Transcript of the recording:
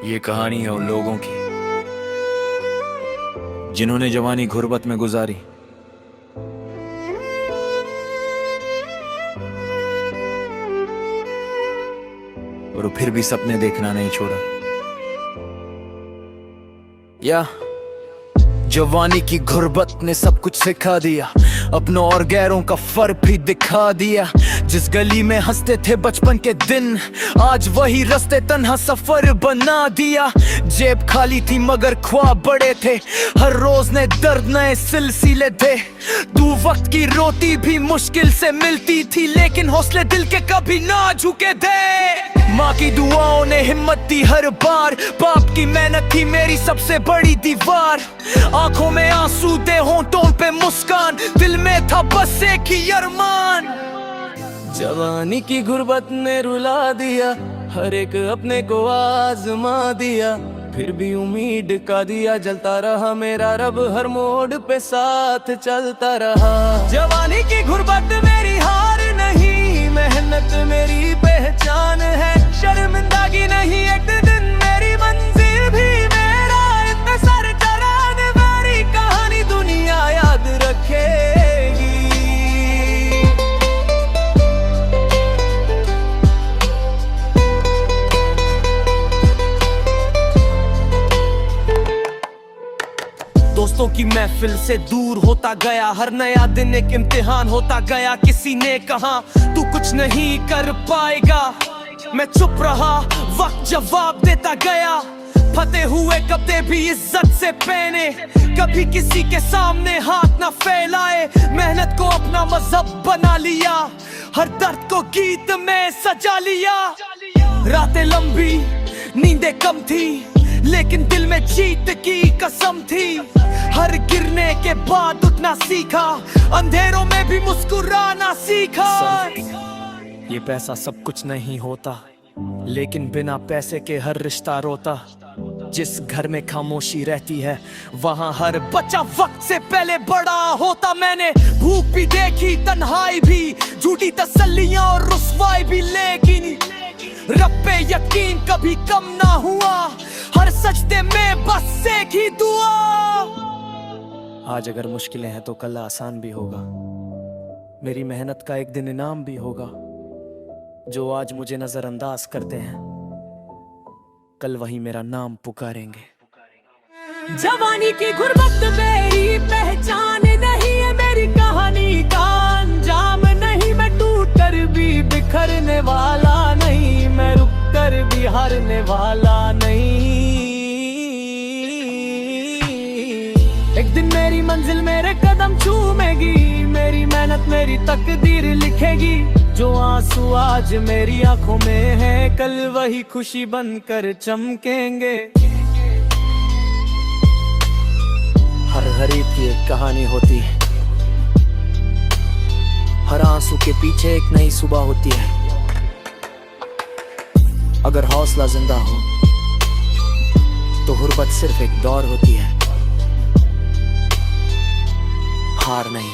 ये कहानी है उन लोगों की जिन्होंने जवानी गुर्बत में गुजारी, और फिर भी सपने देखना नहीं छोड़ा। या जवानी की गुर्बत ने सब कुछ सिखा दिया, अपनों और गैरों का फर्क भी दिखा दिया। जिस गली में हंसते थे बचपन के दिन, आज वही रास्ते तन्हा सफर बना दिया। जेब खाली थी मगर ख्वाब बड़े थे, हर रोज ने दर्द नए सिलसिले थे। दो वक्त की रोटी भी मुश्किल से मिलती थी, लेकिन हौसले दिल के कभी ना झुके थे। माँ की दुआओं ने हिम्मत दी हर बार, बाप की मेहनत थी मेरी सबसे बड़ी दीवार। आंखों में आंसू दे होंठों पे मुस्कान, दिल में था बस एक ही अरमान। जवानी की गुर्बत ने रुला दिया, हर एक अपने को आजमा दिया। फिर भी उम्मीद का दिया जलता रहा मेरा रब, हर मोड़ पे साथ चलता रहा। जवानी की गुर्बत मेरी हार नहीं, मेहनत मेरी पहचान है। शर्मिंदगी नहीं एक दिन मेरी मंजिल भी मेरा इंतजार कराने वाली कहानी दुनिया याद रखेगी। दोस्तों की महफिल से दूर होता गया, हर नया दिन एक इम्तिहान होता गया। किसी ने कहा तू कुछ नहीं कर पाएगा, मैं चुप रहा, वक्त जवाब देता गया। फते हुए कपड़े भी इज्जत से पहने, कभी किसी के सामने हाथ ना फैलाए। मेहनत को अपना मजहब बना लिया, हर दर्द को गीत में सजा लिया। रातें लंबी, नींदें कम थी, लेकिन दिल में जीत की कसम थी। हर गिरने के बाद उठना सीखा, अंधेरों में भी मुस्कुराना सीखा। ये पैसा सब कुछ नहीं होता, लेकिन बिना पैसे के हर रिश्ता रोता। जिस घर में खामोशी रहती है, वहाँ हर बच्चा वक्त से पहले बड़ा होता। मैंने भूख भी देखी, तन्हाई भी, झूठी तसल्लियां और रुस्वाई भी, लेकिन रब पे यकीन कभी कम ना हुआ। हर सजदे में बस एक ही दुआ। आज अगर मुश्किलें हैं तो कल आसान भी होगा, मेरी मेहनत का एक दिन इनाम भी होगा। जो आज मुझे नजरअंदाज करते हैं, कल वही मेरा नाम पुकारेंगे। जवानी की गुर्बत मेरी पहचान नहीं है, मेरी कहानी का अंजाम नहीं। मैं टूट कर भी बिखरने वाला नहीं, मैं रुक कर भी हारने वाला नहीं। एक दिन मेरी मंजिल मेरे कदम चूमेगी, मेरी मेहनत मेरी तकदीर लिखेगी। जो आंसू आज मेरी आंखों में है, कल वही खुशी बनकर चमकेंगे। हर गरीब की एक कहानी होती है, हर आंसू के पीछे एक नई सुबह होती है। अगर हौसला जिंदा हो तो गुर्बत सिर्फ एक दौर होती है, हार नहीं।